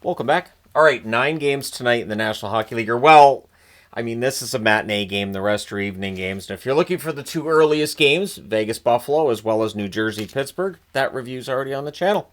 Welcome back. All right, 9 games tonight in the National Hockey League. Well, I mean, this is a matinee game. The rest are evening games. And if you're looking for the 2 earliest games, Vegas-Buffalo as well as New Jersey-Pittsburgh, that review's already on the channel.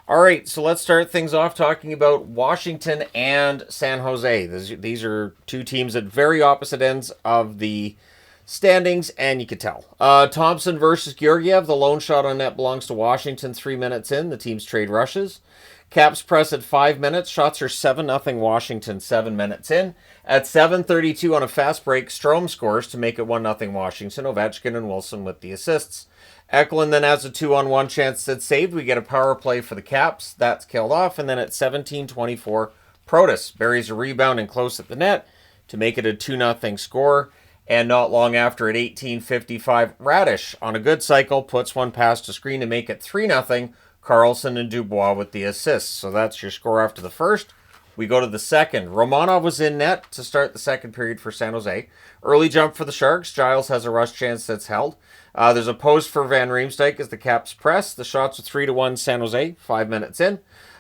All right, so let's start things off talking about Washington and San Jose. These are 2 teams at very opposite ends of the standings, and you can tell. Thompson versus Georgiev. The lone shot on net belongs to Washington 3 minutes in. The teams trade rushes. Caps press at 5 minutes. Shots are 7-0 Washington 7 minutes in. At 7:32 on a fast break, Strome scores to make it 1-0 Washington. Ovechkin and Wilson with the assists. Eklund then has a 2-on-1 chance that's saved. We get a power play for the Caps. That's killed off. And then at 17:24, Protas buries a rebound and close at the net to make it a 2-0 score. And not long after, at 18:55, Radish, on a good cycle, puts one past the screen to make it 3-0. Carlson and Dubois with the assists. So that's your score after the first. We go to the second. Romanov was in net to start the second period for San Jose. Early jump for the Sharks. Giles has a rush chance that's held. There's a post for Van Riemsdyk as the Caps press. The shots are 3-1 San Jose, 5 minutes in.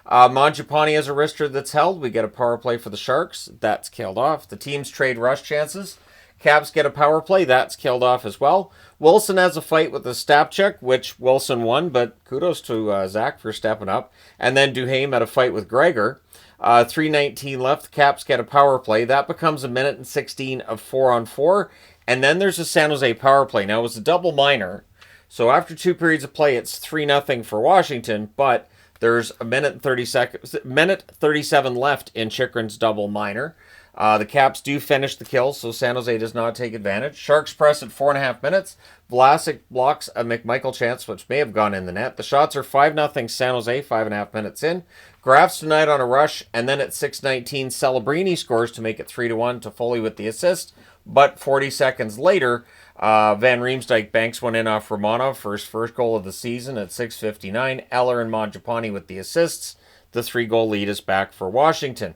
Mangiapane has a wrister that's held. We get a power play for the Sharks. That's killed off. The teams trade rush chances. Caps get a power play. That's killed off as well. Wilson has a fight with the Stapchuk, which Wilson won, but kudos to Zach for stepping up. And then Duhaime had a fight with Gregor. 3:19 left. The Caps get a power play. That becomes a minute and 16 of 4-on-4. And then there's a San Jose power play. Now, it was a double minor. So after 2 periods of play, it's 3-0 for Washington, but there's a minute 37 left in Chychrun's double minor. The Caps do finish the kill, so San Jose does not take advantage. Sharks press at 4.5 minutes. Vlasic blocks a McMichael chance, which may have gone in the net. The shots are 5-0 San Jose, 5.5 minutes in. Grafs tonight on a rush, and then at 6:19, Celebrini scores to make it 3-1 to Foley with the assist. But 40 seconds later, Van Riemsdyk banks one in off Romanov for his first goal of the season at 6:59. Eller and Mangiapane with the assists. The 3-goal lead is back for Washington.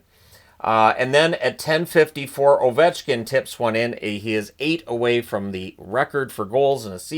And then at 10:54, Ovechkin tips one in. He is 8 away from the record for goals in his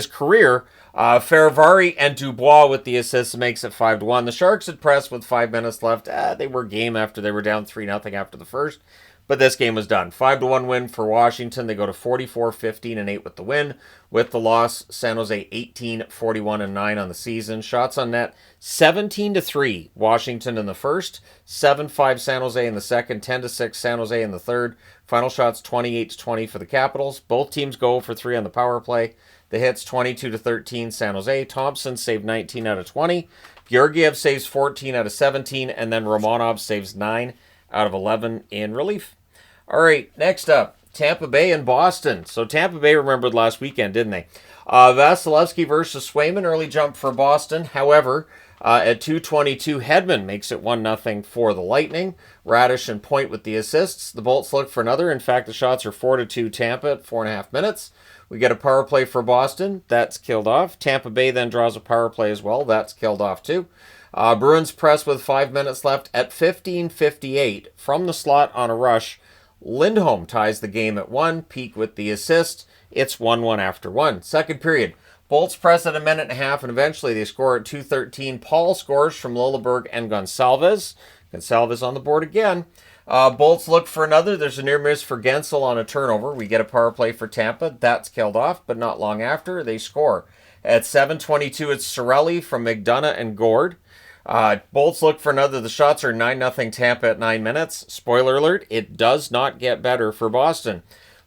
career. Ferravari and Dubois with the assists makes it 5-1. The Sharks had pressed with 5 minutes left. They were game after they were down 3-0 after the first. But this game was done. 5-1 win for Washington. They go to 44-15-8 with the win. With the loss, San Jose 18-41-9 on the season. Shots on net 17-3 Washington in the first, 7-5 San Jose in the second, 10-6 San Jose in the third. Final shots 28-20 for the Capitals. Both teams go for 3 on the power play. The hits 22-13 San Jose. Thompson saved 19 out of 20. Georgiev saves 14 out of 17, and then Romanov saves 9 out of 11 in relief. All right, next up, Tampa Bay and Boston. So Tampa Bay remembered last weekend, didn't they? Vasilevsky versus Swayman, early jump for Boston. However, at 2:22, Hedman makes it 1-0 for the Lightning. Radish and Point with the assists. The Bolts look for another. In fact, the shots are 4-2 Tampa at 4.5 minutes. We get a power play for Boston. That's killed off. Tampa Bay then draws a power play as well. That's killed off too. Bruins press with 5 minutes left at 15:58 from the slot on a rush. Lindholm ties the game at 1. Peak with the assist. It's 1-1 after 1. Second period. Bolts press at a minute and a half, and eventually they score at 2:13. Paul scores from Lilleberg and Gonsalves. Gonsalves on the board again. Bolts look for another. There's a near miss for Gensel on a turnover. We get a power play for Tampa. That's killed off, but not long after, they score. At 7:22, it's Cirelli from McDonough and Gord. Bolts look for another. The shots are 9-0 Tampa at 9 minutes. Spoiler alert, it does not get better for Boston.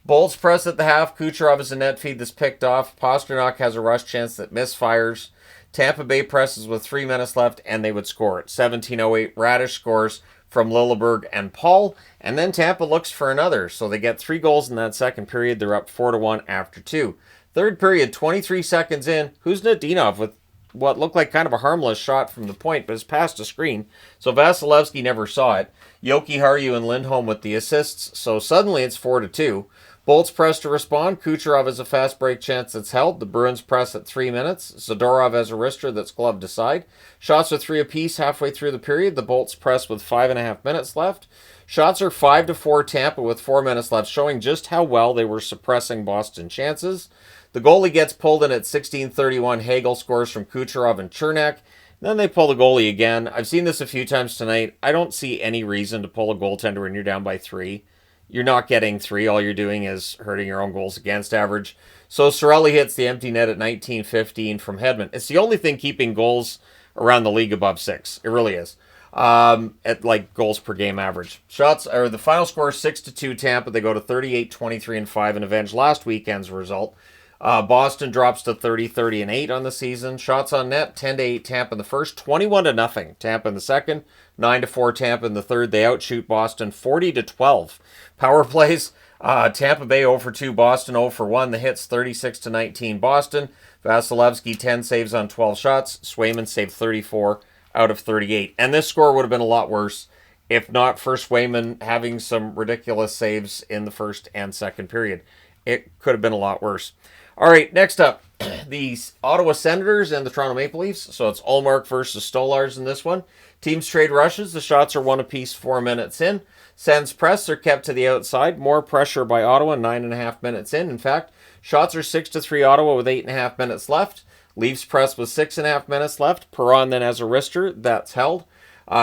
Bolts press at the half. Kucherov is a net feed that's picked off. Pasternak has a rush chance that misfires. Tampa Bay presses with 3 minutes left, and they would score it. 17:08, Radish scores from Lilleberg and Paul, and then Tampa looks for another. So they get 3 goals in that second period. They're up 4-1 after 2. Third period, 23 seconds in. Kuznetsov with what looked like kind of a harmless shot from the point, but it's past the screen. So Vasilevsky never saw it. Jokiharju and Lindholm with the assists. So suddenly it's 4-2. Bolts press to respond. Kucherov has a fast break chance that's held. The Bruins press at 3 minutes. Zadorov has a wrister that's gloved aside. Shots are 3 apiece halfway through the period. The Bolts press with 5.5 minutes left. Shots are 5-4 Tampa with 4 minutes left, showing just how well they were suppressing Boston chances. The goalie gets pulled in at 16:31. Hagel scores from Kucherov and Chernak. Then they pull the goalie again. I've seen this a few times tonight. I don't see any reason to pull a goaltender when you're down by 3. You're not getting 3. All you're doing is hurting your own goals against average. So Cirelli hits the empty net at 19-15 from Hedman. It's the only thing keeping goals around the league above 6. It really is. At like goals per game average. Shots, or the final score is 6-2 Tampa. They go to 38-23-5 and avenge last weekend's result. Boston drops to 30-30-8 on the season. Shots on net, 10-8 Tampa in the first, 21-0 Tampa in the second, 9-4 Tampa in the third. They outshoot Boston 40-12. Power plays, Tampa Bay 0-2, Boston 0-1. The hits 36-19 Boston. Vasilevsky 10 saves on 12 shots. Swayman saved 34 out of 38. And this score would have been a lot worse if not for Swayman having some ridiculous saves in the first and second period. It could have been a lot worse. All right, next up, the Ottawa Senators and the Toronto Maple Leafs. So it's Ullmark versus Stolarz in this one. Teams trade rushes. The shots are 1 apiece 4 minutes in. Sens press are kept to the outside. More pressure by Ottawa 9.5 minutes in. In fact, shots are 6-3 Ottawa with 8.5 minutes left. Leafs press with 6.5 minutes left. Perron then has a wrister. That's held.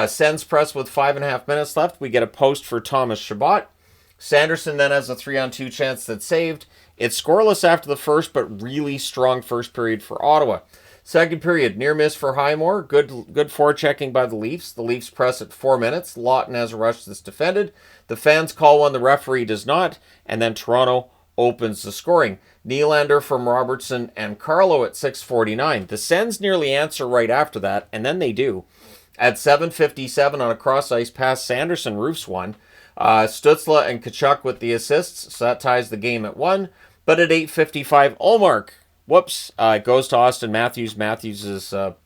Sens press with 5.5 minutes left. We get a post for Thomas Chabot. Sanderson then has a 3-on-2 chance that's saved. It's scoreless after the first, but really strong first period for Ottawa. Second period, near miss for Highmore. Good forechecking by the Leafs. The Leafs press at 4 minutes. Lawton has a rush that's defended. The fans call one, the referee does not. And then Toronto opens the scoring. Nylander from Robertson and Carlo at 6:49. The Sens nearly answer right after that, and then they do. At 7:57 on a cross-ice pass, Sanderson roofs one. Stützle and Tkachuk with the assists, so that ties the game at 1. But at 8:55, Ullmark, it goes to Austin Matthews. Matthews has got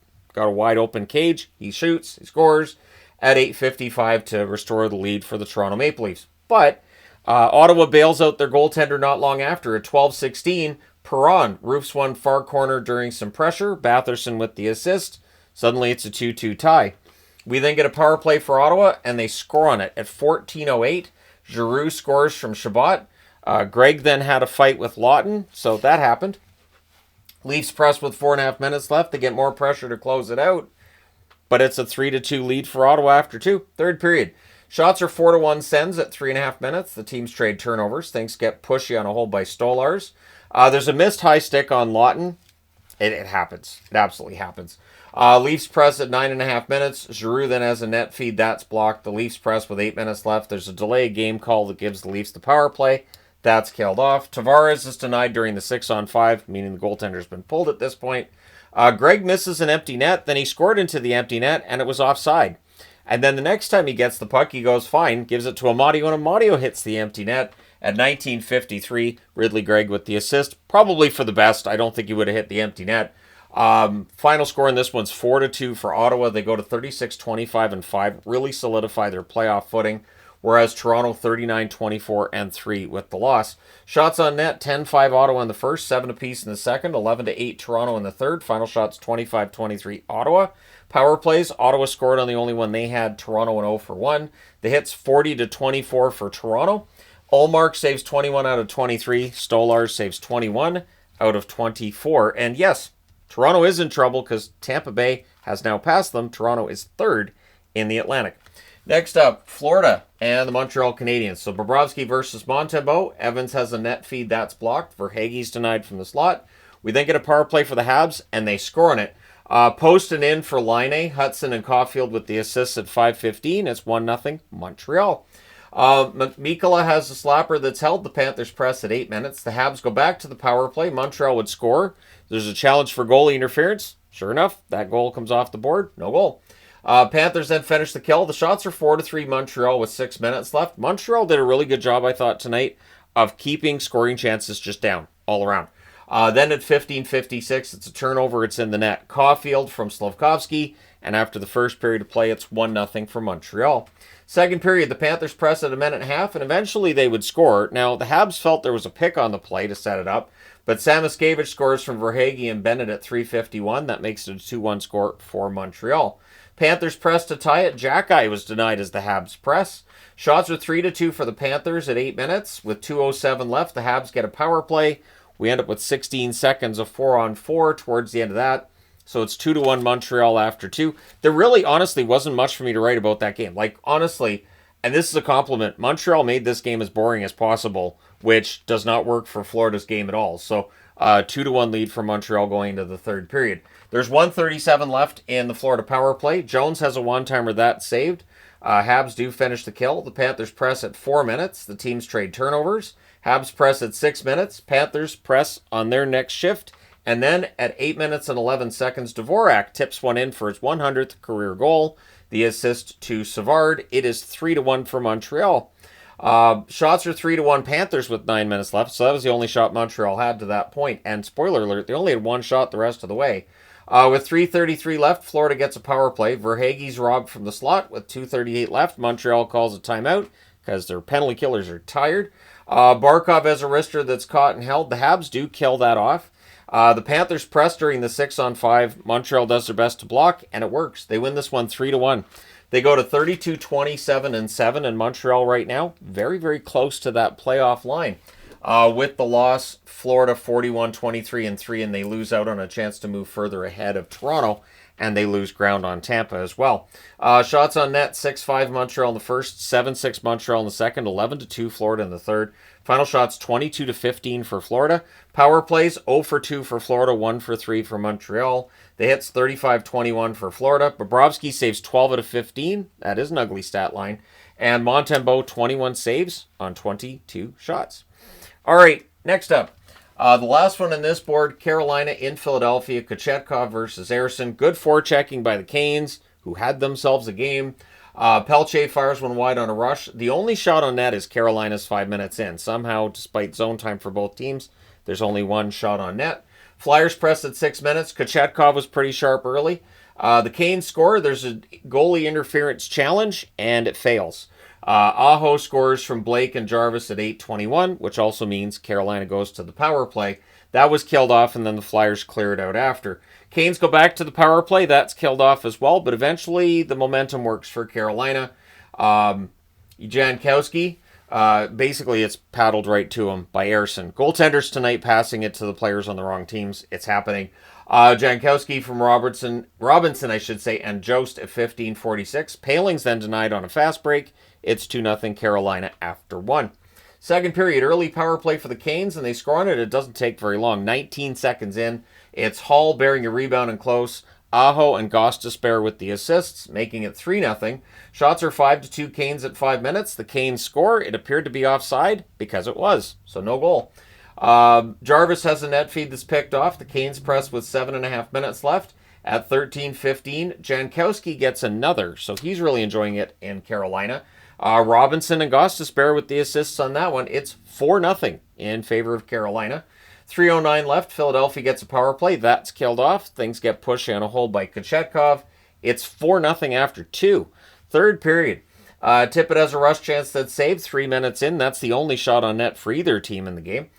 a wide open cage. He shoots, he scores at 8:55 to restore the lead for the Toronto Maple Leafs. But Ottawa bails out their goaltender not long after. At 12:16, Perron roofs one far corner during some pressure. Batherson with the assist. Suddenly it's a 2-2 tie. We then get a power play for Ottawa, and they score on it. At 14:08, Giroux scores from Chabot. Greg then had a fight with Lawton, so that happened. Leafs press with 4.5 minutes left. They get more pressure to close it out, but it's a 3-2 lead for Ottawa after 2. Third period. Shots are 4-1 Sens at 3.5 minutes. The teams trade turnovers. Things get pushy on a hole by Stolarz. There's a missed high stick on Lawton. It happens. It absolutely happens. Leafs press at 9.5 minutes. Giroux then has a net feed. That's blocked. The Leafs press with 8 minutes left. There's a delay game call that gives the Leafs the power play. That's killed off. Tavares is denied during the 6-on-5, meaning the goaltender's been pulled at this point. Greg misses an empty net. Then he scored into the empty net, and it was offside. And then the next time he gets the puck, he goes fine, gives it to Amadio, and Amadio hits the empty net at 19:53. Ridley Gregg with the assist. Probably for the best. I don't think he would have hit the empty net. Final score in this one's 4-2 for Ottawa. They go to 36-25-5, really solidify their playoff footing, whereas Toronto 39-24-3 with the loss. Shots on net, 10-5 Ottawa in the first, 7 apiece in the second, 11-8 Toronto in the third. Final shots 25-23 Ottawa. Power plays, Ottawa scored on the only one they had, Toronto an 0-1. The hits 40-24 for Toronto. Ullmark saves 21 out of 23. Stolarz saves 21 out of 24. And yes, Toronto is in trouble because Tampa Bay has now passed them. Toronto is third in the Atlantic. Next up, Florida and the Montreal Canadiens. So Bobrovsky versus Montembeault. Evans has a net feed that's blocked. Verhaeghe's denied from the slot. We then get a power play for the Habs, and they score on it. Post and in for Laine, Hudson and Caulfield with the assists at 5:15. It's 1-0 Montreal. Mikkola has a slapper that's held. The Panthers press at 8 minutes. The Habs go back to the power play. Montreal would score. There's a challenge for goalie interference. Sure enough, that goal comes off the board. No goal. Panthers then finish the kill. The shots are 4-3 Montreal with 6 minutes left. Montreal did a really good job, I thought, tonight of keeping scoring chances just down all around. Then at 15:56, it's a turnover. It's in the net. Caulfield from Slafkovsky. And after the first period of play, it's 1-0 for Montreal. Second period, the Panthers press at a minute and a half, and eventually they would score. Now, the Habs felt there was a pick on the play to set it up, but Samoskevich scores from Verhaeghe and Bennett at 3:51. That makes it a 2-1 score for Montreal. Panthers press to tie it. Jackeye was denied as the Habs press. Shots are 3-2 for the Panthers at 8 minutes. With 2:07 left, the Habs get a power play. We end up with 16 seconds of 4-on-4 towards the end of that. So it's 2-1 Montreal after 2. There really, honestly, wasn't much for me to write about that game. Like, honestly, and this is a compliment, Montreal made this game as boring as possible, which does not work for Florida's game at all. So 2-1 lead for Montreal going into the third period. There's 1:37 left in the Florida power play. Jones has a one-timer that's saved. Habs do finish the kill. The Panthers press at 4 minutes. The teams trade turnovers. Habs press at 6 minutes. Panthers press on their next shift. And then at 8 minutes and 11 seconds, Dvorak tips one in for his 100th career goal. The assist to Savard. It is 3-1 for Montreal. Shots are 3-1 Panthers with 9 minutes left. So that was the only shot Montreal had to that point. And spoiler alert, they only had one shot the rest of the way. With 3:33 left, Florida gets a power play. Verhaeghe's robbed from the slot with 2:38 left. Montreal calls a timeout because their penalty killers are tired. Barkov has a wrister that's caught and held. The Habs do kill that off. The Panthers press during the 6-on-5. Montreal does their best to block, and it works. They win this one 3-1. They go to 32-27-7, and Montreal right now very, very close to that playoff line. With the loss, Florida 41-23-3, and they lose out on a chance to move further ahead of Toronto, and they lose ground on Tampa as well. Shots on net, 6-5 Montreal in the first, 7-6 Montreal in the second, 11-2 Florida in the third. Final shots, 22-15 for Florida. Power plays, 0-2 for Florida, 1-3 for Montreal. The hits, 35-21 for Florida. Bobrovsky saves 12 out of 15. That is an ugly stat line. And Montembeault, 21 saves on 22 shots. All right, next up. The last one on this board, Carolina in Philadelphia, Kochetkov versus Ersson. Good forechecking by the Canes, who had themselves a game. Pelche fires one wide on a rush. The only shot on net is Carolina's 5 minutes in. Somehow, despite zone time for both teams, there's only one shot on net. Flyers press at 6 minutes. Kochetkov was pretty sharp early. The Canes score. There's a goalie interference challenge, and it fails. Aho scores from Blake and Jarvis at 8:21, which also means Carolina goes to the power play. That was killed off, and then the Flyers clear it out after. Canes go back to the power play. That's killed off as well, but eventually the momentum works for Carolina. Jankowski, basically it's paddled right to him by Ersson. Goaltenders tonight passing it to the players on the wrong teams. It's happening. Jankowski from Robinson, I should say, and Jost at 15:46. Paling's then denied on a fast break. It's 2-0 Carolina after 1. Second period, early power play for the Canes, and they score on it. It doesn't take very long. 19 seconds in. It's Hall bearing a rebound and close. Aho and Gostisbehere with the assists, making it 3-0. Shots are 5-2 Canes at 5 minutes. The Canes score. It appeared to be offside because it was, so no goal. Jarvis has a net feed that's picked off. The Canes press with 7.5 minutes left. At 13:15, Jankowski gets another, so he's really enjoying it in Carolina. Robinson and Gostisbehere with the assists on that one. It's 4-0 in favor of Carolina. 3:09 left. Philadelphia gets a power play. That's killed off. Things get pushed on a hold by Kochetkov. It's 4-0 after 2. Third period. Tippett has a rush chance that's saved 3 minutes in. That's the only shot on net for either team in the game.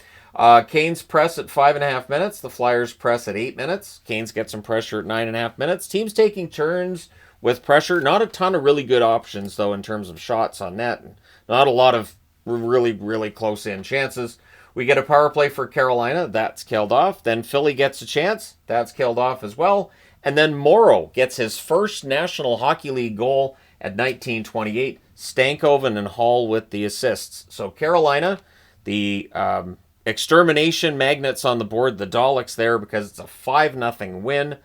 Canes press at 5.5 minutes. The Flyers press at 8 minutes. Canes get some pressure at 9.5 minutes. Teams taking turns with pressure. Not a ton of really good options, though, in terms of shots on net. Not a lot of really, really close-in chances. We get a power play for Carolina. That's killed off. Then Philly gets a chance. That's killed off as well. And then Morrow gets his first National Hockey League goal at 19:28. Stankoven and Hall with the assists. So Carolina, the extermination magnets on the board, the Daleks there because it's a 5-0 win.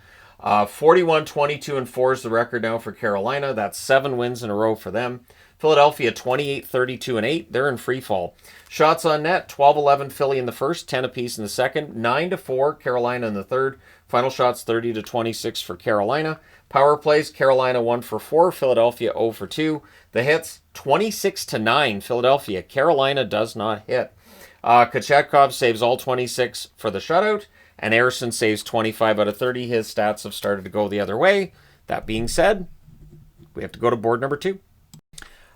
41-22-4 is the record now for Carolina. That's 7 wins in a row for them. Philadelphia 28-32-8. They're in free fall. Shots on net, 12-11 Philly in the first, 10 apiece in the second, 9-4 Carolina in the third. Final shots 30-26 for Carolina. Power plays, Carolina 1-4, Philadelphia 0-2. The hits 26-9 Philadelphia. Carolina does not hit. Kochetkov saves all 26 for the shutout, and Ersson saves 25 out of 30. His stats have started to go the other way. That being said, we have to go to board number 2.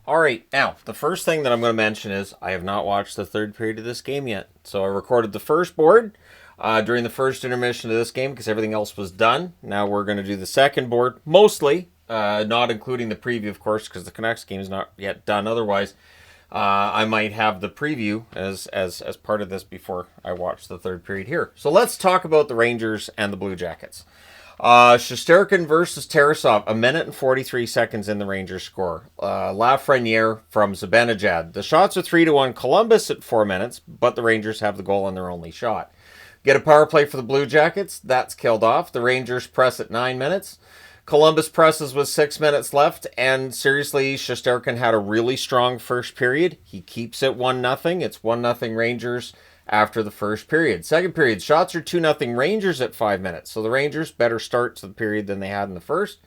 All right, now, the first thing that I'm going to mention is I have not watched the third period of this game yet. So I recorded the first board during the first intermission of this game because everything else was done. Now we're going to do the second board, mostly, not including the preview, of course, because the Canucks game is not yet done. Otherwise, I might have the preview as part of this before I watch the third period here. So let's talk about the Rangers and the Blue Jackets. Shesterkin versus Tarasov, 1 minute and 43 seconds in the Rangers score. Lafreniere from Zibanejad. The shots are 3-1 Columbus at 4 minutes, but the Rangers have the goal on their only shot. Get a power play for the Blue Jackets. That's killed off. The Rangers press at 9 minutes. Columbus presses with 6 minutes left, and seriously, Shesterkin had a really strong first period. He keeps it 1-0. It's 1-0 Rangers after the first period. Second period, shots are 2-0 Rangers at 5 minutes. So the Rangers better start to the period than they had in the first.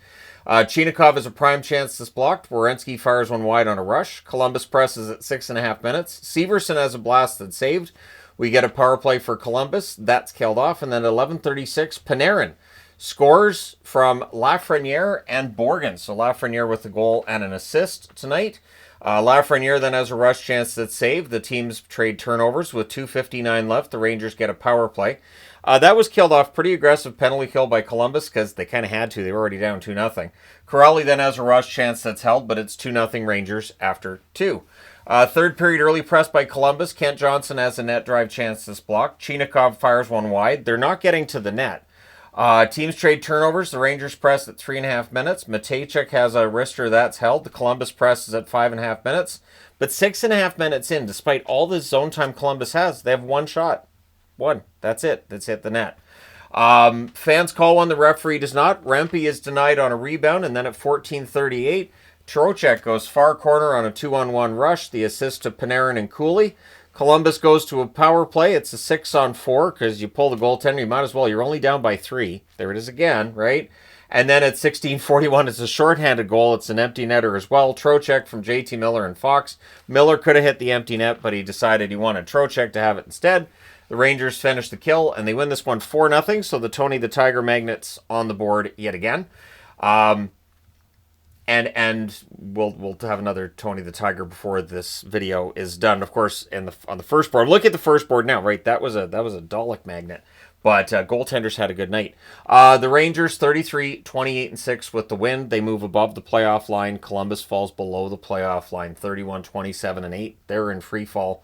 Chinikov has a prime chance that's blocked. Werenski fires one wide on a rush. Columbus presses at 6.5 minutes. Severson has a blast that's saved. We get a power play for Columbus. That's killed off. And then at 11:36, Panarin scores from Lafreniere and Borgen. So Lafreniere with a goal and an assist tonight. Lafreniere then has a rush chance that's saved. The teams trade turnovers with 2:59 left. The Rangers get a power play. That was killed off. Pretty aggressive penalty kill by Columbus because they kind of had to. They were already down 2-0. Corrali then has a rush chance that's held, but it's 2-0 Rangers after 2. Third period early press by Columbus. Kent Johnson has a net drive chance that's blocked. Chinikov fires one wide. They're not getting to the net. Teams trade turnovers. The Rangers press at 3.5 minutes. Matejchuk has a wrister that's held. The Columbus press is at 5.5 minutes. But 6.5 minutes in, despite all the zone time Columbus has, they have one shot. One. That's it. That's hit the net. Fans call one. The referee does not. Rempe is denied on a rebound. And then at 14:38, Trocheck goes far corner on a 2-on-1 rush. The assist to Panarin and Cooley. Columbus goes to a power play. It's a 6-on-4 because you pull the goaltender. You might as well. You're only down by 3. There it is again, right? And then at 16:41, it's a shorthanded goal. It's an empty netter as well. Trocheck from JT Miller and Fox. Miller could have hit the empty net, but he decided he wanted Trocheck to have it instead. The Rangers finish the kill, and they win this one 4-0. So the Tony the Tiger Magnets on the board yet again. And we'll have another Tony the Tiger before this video is done. Of course, on the first board, look at the first board now, right? That was a Dalek magnet, but goaltenders had a good night. The Rangers 33, 28-6 with the win. They move above the playoff line. Columbus falls below the playoff line, 31, 27-8. They're in free fall.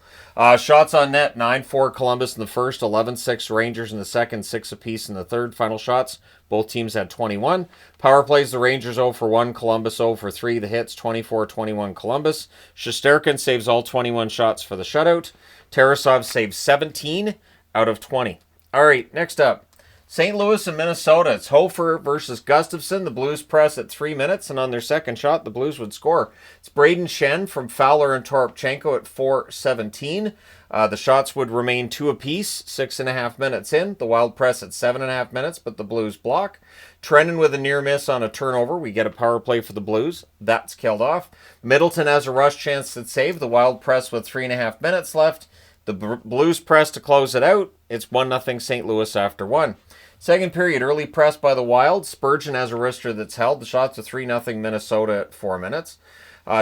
Shots on net 9-4 Columbus in the first, 11-6 Rangers in the second, 6 apiece in the third. Final shots. Both teams had 21. Power plays, the Rangers 0-1, Columbus 0-3. The hits, 24-21 Columbus. Shesterkin saves all 21 shots for the shutout. Tarasov saves 17 out of 20. All right, next up. St. Louis and Minnesota. It's Hofer versus Gustafsson. The Blues press at 3 minutes, and on their second shot, the Blues would score. It's Braden Shen from Fowler and Toropchenko at 4:17. The shots would remain 2 apiece, 6.5 minutes in. The Wild press at 7.5 minutes, but the Blues block. Trennan with a near miss on a turnover. We get a power play for the Blues. That's killed off. Middleton has a rush chance to save. The Wild press with 3.5 minutes left. The Blues press to close it out. It's 1-0 St. Louis after 1. Second period, early press by the Wild. Spurgeon has a wrister that's held. The shots are 3-0 Minnesota at 4 minutes.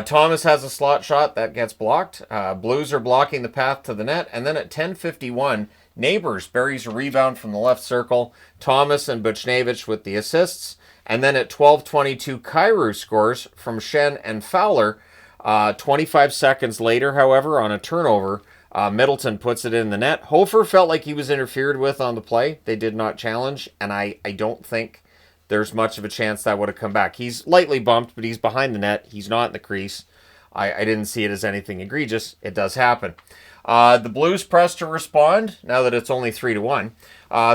Thomas has a slot shot that gets blocked. Blues are blocking the path to the net. And then at 10:51, Neighbors buries a rebound from the left circle. Thomas and Buchnevich with the assists. And then at 12:22, Kyrou scores from Shen and Fowler. 25 seconds later, however, on a turnover, Middleton puts it in the net. Hofer felt like he was interfered with on the play. They did not challenge, and I don't think there's much of a chance that would have come back. He's lightly bumped, but he's behind the net. He's not in the crease. I didn't see it as anything egregious. It does happen. The Blues press to respond, now that it's only 3-1.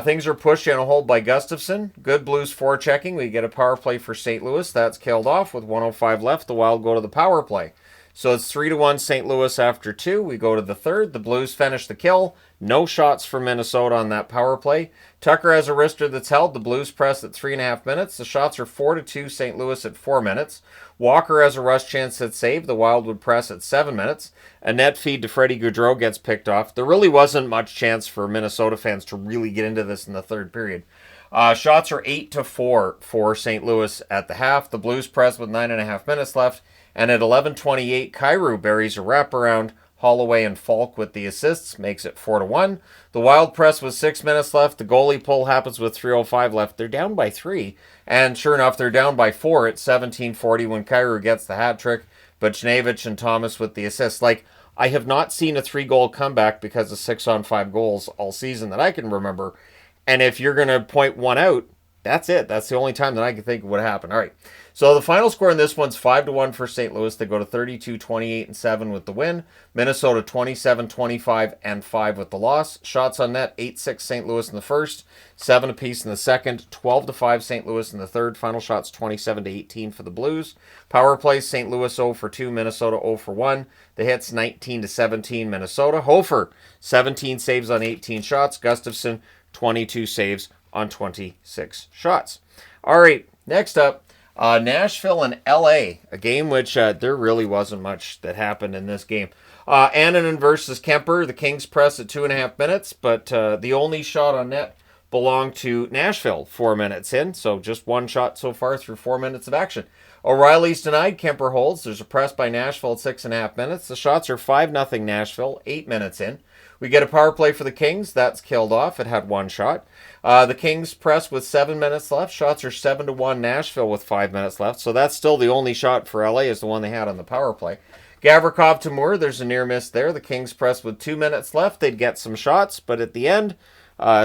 Things are pushed in a hold by Gustafsson. Good Blues forechecking. We get a power play for St. Louis. That's killed off with 1:05 left. The Wild go to the power play. So it's 3-1 St. Louis after 2. We go to the third. The Blues finish the kill. No shots for Minnesota on that power play. Tucker has a wrister that's held. The Blues press at 3.5 minutes. The shots are 4-2 St. Louis at 4 minutes. Walker has a rush chance that's saved. The Wild would press at 7 minutes. A net feed to Freddie Gaudreau gets picked off. There really wasn't much chance for Minnesota fans to really get into this in the third period. Shots are 8-4 for St. Louis at the half. The Blues press with 9.5 minutes left. And at 11:28, Kyrou buries a wraparound. Holloway and Falk with the assists, makes it 4-1. The Wild press with 6 minutes left. The goalie pull happens with 3:05 left. They're down by 3. And sure enough, they're down by 4 at 17:40 when Kyrou gets the hat trick. Buchnevich and Thomas with the assists. I have not seen a 3-goal comeback because of 6-on-5 goals all season that I can remember. And if you're going to point one out, that's it. That's the only time that I can think of what happened. All right. So the final score in this one's 5-1 for St. Louis. They go to 32, 28, and 7 with the win. Minnesota 27, 25, and 5 with the loss. Shots on net 8-6 St. Louis in the first, 7 apiece in the second, 12-5 St. Louis in the third. Final shots 27-18 for the Blues. Power plays St. Louis 0 for 2, Minnesota 0 for 1. The hits 19-17 Minnesota. Hofer 17 saves on 18 shots. Gustafsson 22 saves on 26 shots. All right, next up. Nashville and LA, a game which there really wasn't much that happened in this game. Annunen versus Kemper, the Kings press at 2.5 minutes, but the only shot on net belonged to Nashville 4 minutes in, so just one shot so far through 4 minutes of action. O'Reilly's denied, Kemper holds. There's a press by Nashville at 6.5 minutes. The shots are 5-0 Nashville, 8 minutes in. We get a power play for the Kings. That's killed off. It had one shot. The Kings press with 7 minutes left. Shots are 7-1 Nashville with 5 minutes left. So that's still the only shot for LA is the one they had on the power play. Gavrikov to Moore. There's a near miss there. The Kings press with 2 minutes left. They'd get some shots, but at the end,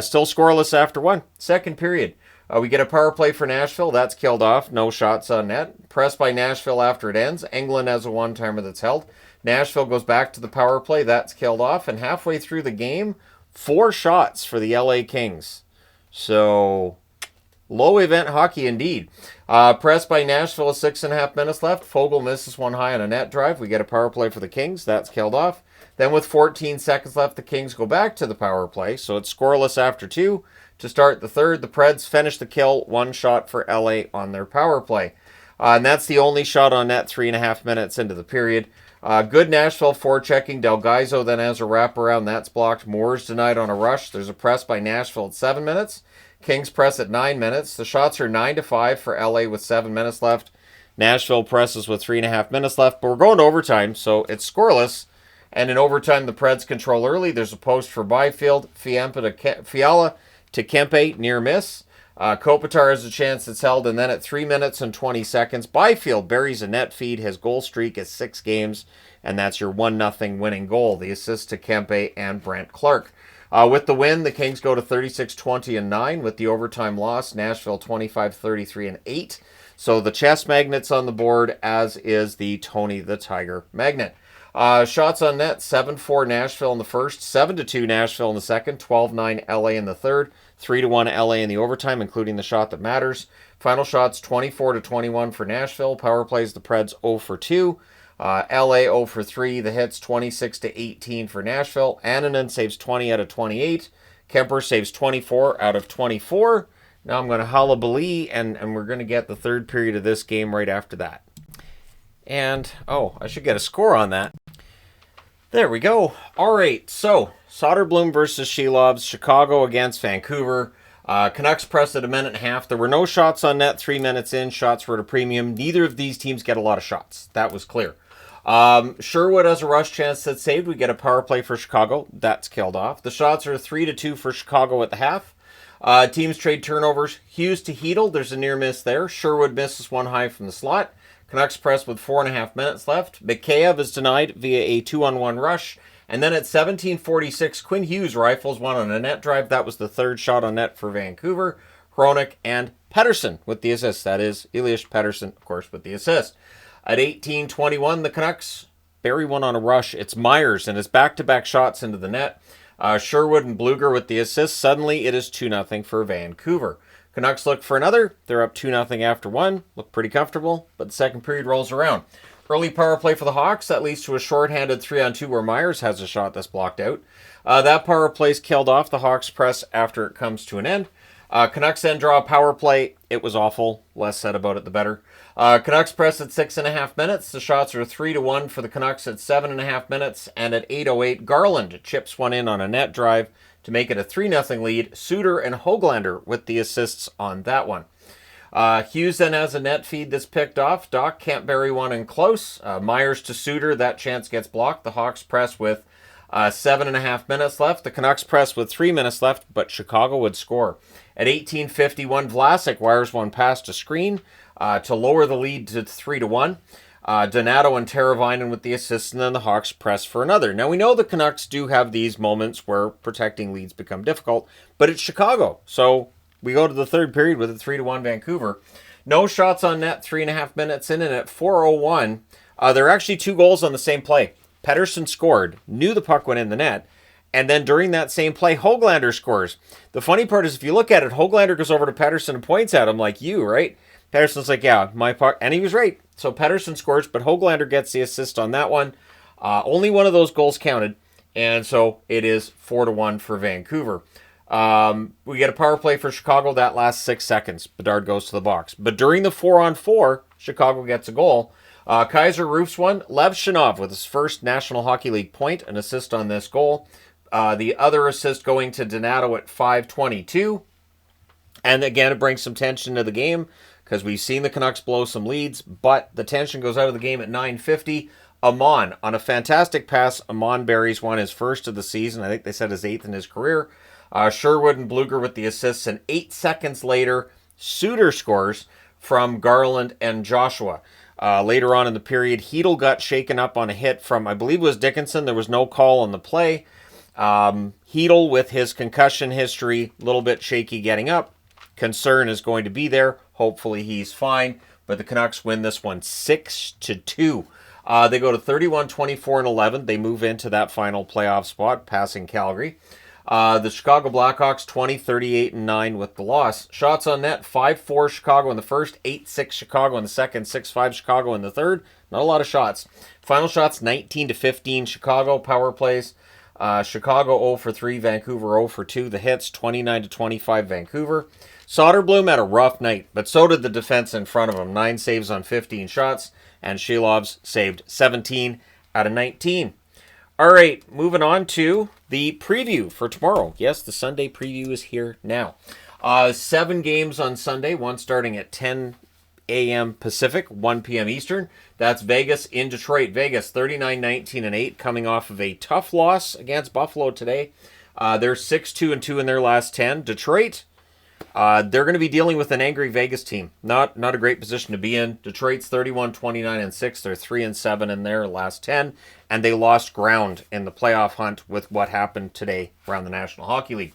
still scoreless after one. Second period. We get a power play for Nashville. That's killed off. No shots on net. Press by Nashville after it ends. England has a one-timer that's held. Nashville goes back to the power play. That's killed off. And halfway through the game, 4 shots for the LA Kings. So, low event hockey indeed. Press by Nashville with 6.5 minutes left. Fogle misses one high on a net drive. We get a power play for the Kings. That's killed off. Then with 14 seconds left, the Kings go back to the power play. So it's scoreless after 2. To start the third, the Preds finish the kill. 1 shot for LA on their power play. And that's the only shot on net 3.5 minutes into the period. Good Nashville forechecking. Delgaizo then has a wraparound. That's blocked. Moore's denied on a rush. There's a press by Nashville at 7 minutes. Kings press at 9 minutes. The shots are 9-5 for LA with 7 minutes left. Nashville presses with 3.5 minutes left. But we're going to overtime, so it's scoreless. And in overtime, the Preds control early. There's a post for Byfield. Fiala to Kempe, near miss. Kopitar has a chance that's held, and then at 3 minutes and 20 seconds, Byfield buries a net feed. His goal streak is 6 games, and that's your 1-0 winning goal. The assist to Kempe and Brent Clark. With the win, the Kings go to 36-20-9. With the overtime loss, Nashville 25-33-8. So the chess magnet's on the board, as is the Tony the Tiger magnet. Shots on net, 7-4 Nashville in the first, 7-2 Nashville in the second, 12-9 LA in the third, 3-1 LA in the overtime, including the shot that matters. Final shots, 24-21 for Nashville. Power plays the Preds 0 for 2. LA 0 for 3. The hits 26-18 for Nashville. Annunen saves 20 out of 28. Kemper saves 24 out of 24. Now I'm going to hullabaloo, and we're going to get the third period of this game right after that. And, I should get a score on that. There we go. All right, so Soderblom versus Shelobs, Chicago against Vancouver. Canucks pressed at 1.5 minutes. There were no shots on net 3 minutes in. Shots were at a premium. Neither of these teams get a lot of shots. That was clear. Sherwood has a rush chance that's saved. We get a power play for Chicago. That's killed off. The shots are 3-2 for Chicago at the half. Teams trade turnovers. Hughes to Hedel. There's a near miss there. Sherwood misses one high from the slot. Canucks press with 4.5 minutes left. Mikheyev is denied via a 2-on-1 rush. And then at 17:46, Quinn Hughes rifles one on a net drive. That was the third shot on net for Vancouver. Hronek and Pettersson with the assist. That is Elias Pettersson, of course, with the assist. At 18:21, the Canucks bury one on a rush. It's Myers and his back-to-back shots into the net. Sherwood and Bluger with the assist. Suddenly, it is 2-0 for Vancouver. Canucks look for another. They're up 2-0 after one. Look pretty comfortable, but the second period rolls around. Early power play for the Hawks. That leads to a shorthanded 3-on-2 where Myers has a shot that's blocked out. That power play's killed off. The Hawks press after it comes to an end. Canucks then draw a power play. It was awful. Less said about it, the better. Canucks press at 6.5 minutes. The shots are 3-1 for the Canucks at 7.5 minutes. And at 8:08, Garland chips one in on a net drive to make it a 3-0 lead. Suter and Höglander with the assists on that one. Hughes then has a net feed that's picked off. Doc can't bury one in close. Myers to Suter. That chance gets blocked. The Hawks press with 7.5 minutes left. The Canucks press with 3 minutes left, but Chicago would score. At 18:51, Vlasic wires one past a screen to lower the lead to 3-1. Donato and Teravainen with the assists, and then the Hawks press for another. Now, we know the Canucks do have these moments where protecting leads become difficult, but it's Chicago, so we go to the third period with a 3-1 Vancouver. No shots on net, 3.5 minutes in, and at 4:01, there are actually 2 goals on the same play. Pettersson scored, knew the puck went in the net, and then during that same play, Höglander scores. The funny part is, if you look at it, Höglander goes over to Pettersson and points at him like, you, right? Pettersson's like, yeah, my puck, and he was right. So Pettersson scores, but Höglander gets the assist on that one. Only one of those goals counted, and so it is 4-1 for Vancouver. We get a power play for Chicago that lasts 6 seconds. Bedard goes to the box. But during the 4-on-4, Chicago gets a goal. Kaiser roofs one. Lev Shinov with his first National Hockey League point, an assist on this goal. The other assist going to Donato at 5:22. And again, it brings some tension to the game because we've seen the Canucks blow some leads, but the tension goes out of the game at 9:50. Amon, on a fantastic pass, Amon buries one, his first of the season. I think they said his 8th in his career. Sherwood and Bluger with the assists, and 8 seconds later, Suter scores from Garland and Joshua. Later on in the period, Hedl got shaken up on a hit from, I believe it was Dickinson. There was no call on the play. Hedl, with his concussion history, a little bit shaky getting up. Concern is going to be there. Hopefully he's fine. But the Canucks win this one 6-2. They go to 31, 24, and 11. They move into that final playoff spot, passing Calgary. The Chicago Blackhawks 20, 38, and 9 with the loss. Shots on net, 5-4 Chicago in the first, 8-6 Chicago in the second, 6-5 Chicago in the third. Not a lot of shots. Final shots, 19-15 Chicago. Power plays, Chicago 0 for 3, Vancouver 0 for 2. The hits, 29-25 Vancouver. Soderblom had a rough night, but so did the defense in front of him. 9 saves on 15 shots, and Shilovs saved 17 out of 19. All right, moving on to the preview for tomorrow. Yes, the Sunday preview is here now. 7 games on Sunday, one starting at 10 a.m. Pacific, 1 p.m. Eastern. That's Vegas in Detroit. Vegas 39-19-8, coming off of a tough loss against Buffalo today. They're 6-2-2 in their last 10. Detroit, they're going to be dealing with an angry Vegas team. Not a great position to be in. Detroit's 31-29-6. They're 3-7 in their last 10, and they lost ground in the playoff hunt with what happened today around the National Hockey League.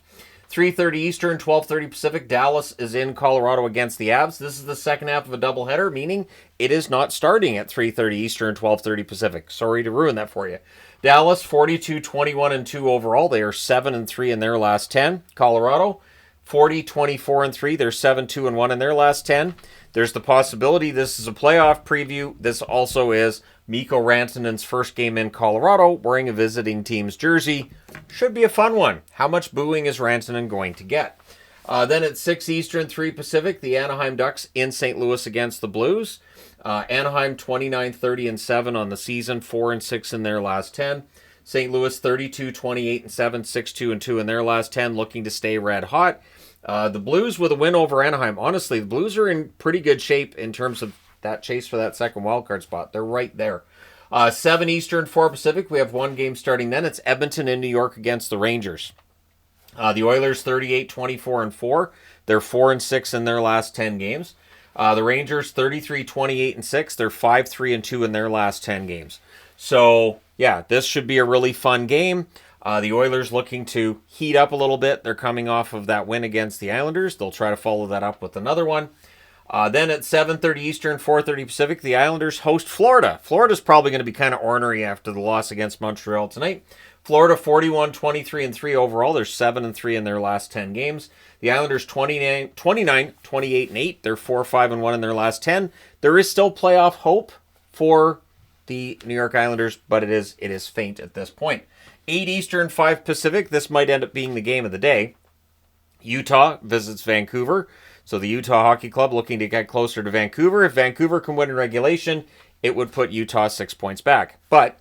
3:30 Eastern, 12:30 Pacific. Dallas is in Colorado against the Avs. This is the second half of a doubleheader, meaning it is not starting at 3:30 Eastern, 12:30 Pacific. Sorry to ruin that for you. Dallas 42-21-2 overall. They are 7-3 in their last 10. Colorado 40-24-3. They're 7-2-1 in their last 10. There's the possibility this is a playoff preview. This also is Mikko Rantanen's first game in Colorado, wearing a visiting team's jersey. Should be a fun one. How much booing is Rantanen going to get? Then at 6 Eastern, 3 Pacific, the Anaheim Ducks in St. Louis against the Blues. Anaheim 29-30-7 on the season, 4-6 in their last 10. St. Louis 32-28-7, 6-2-2 in their last 10, looking to stay red hot. The Blues with a win over Anaheim. Honestly, the Blues are in pretty good shape in terms of that chase for that second wildcard spot. They're right there. 7 Eastern, 4 Pacific. We have one game starting then. It's Edmonton in New York against the Rangers. The Oilers 38-24-4. They're 4-6 in their last 10 games. The Rangers 33-28-6. They're 5-3-2 in their last 10 games. So, yeah, this should be a really fun game. The Oilers looking to heat up a little bit. They're coming off of that win against the Islanders. They'll try to follow that up with another one. Then at 7:30 Eastern, 4:30 Pacific, the Islanders host Florida. Florida's probably going to be kind of ornery after the loss against Montreal tonight. Florida 41-23-3 overall. They're 7-3 in their last 10 games. The Islanders 29-28-8. They're 4-5-1 in their last 10. There is still playoff hope for the New York Islanders, but it is faint at this point. 8 Eastern, 5 Pacific. This might end up being the game of the day. Utah visits Vancouver. So the Utah Hockey Club looking to get closer to Vancouver. If Vancouver can win in regulation, it would put Utah 6 points back. But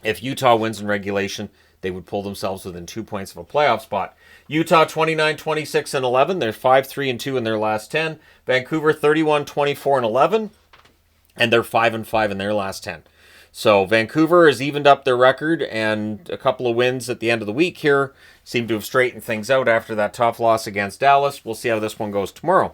if Utah wins in regulation, they would pull themselves within 2 points of a playoff spot. Utah 29-26-11. They're 5-3-2 in their last 10. Vancouver 31-24-11. And they're 5-5 in their last 10. So Vancouver has evened up their record, and a couple of wins at the end of the week here seem to have straightened things out after that tough loss against Dallas. We'll see how this one goes tomorrow.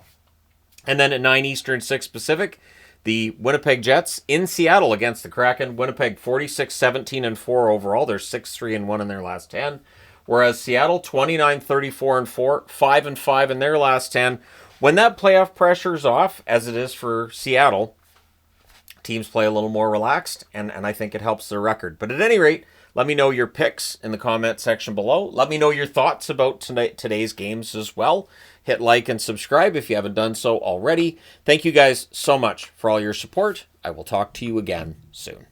And then at 9 Eastern, 6 Pacific, the Winnipeg Jets in Seattle against the Kraken. Winnipeg 46-17-4 overall. They're 6-3-1 in their last 10. whereas Seattle 29-34-4, 5-5 in their last 10. When that playoff pressure's off, as it is for Seattle, teams play a little more relaxed, and I think it helps their record. But at any rate, let me know your picks in the comment section below. Let me know your thoughts about today's games as well. Hit like and subscribe if you haven't done so already. Thank you guys so much for all your support. I will talk to you again soon.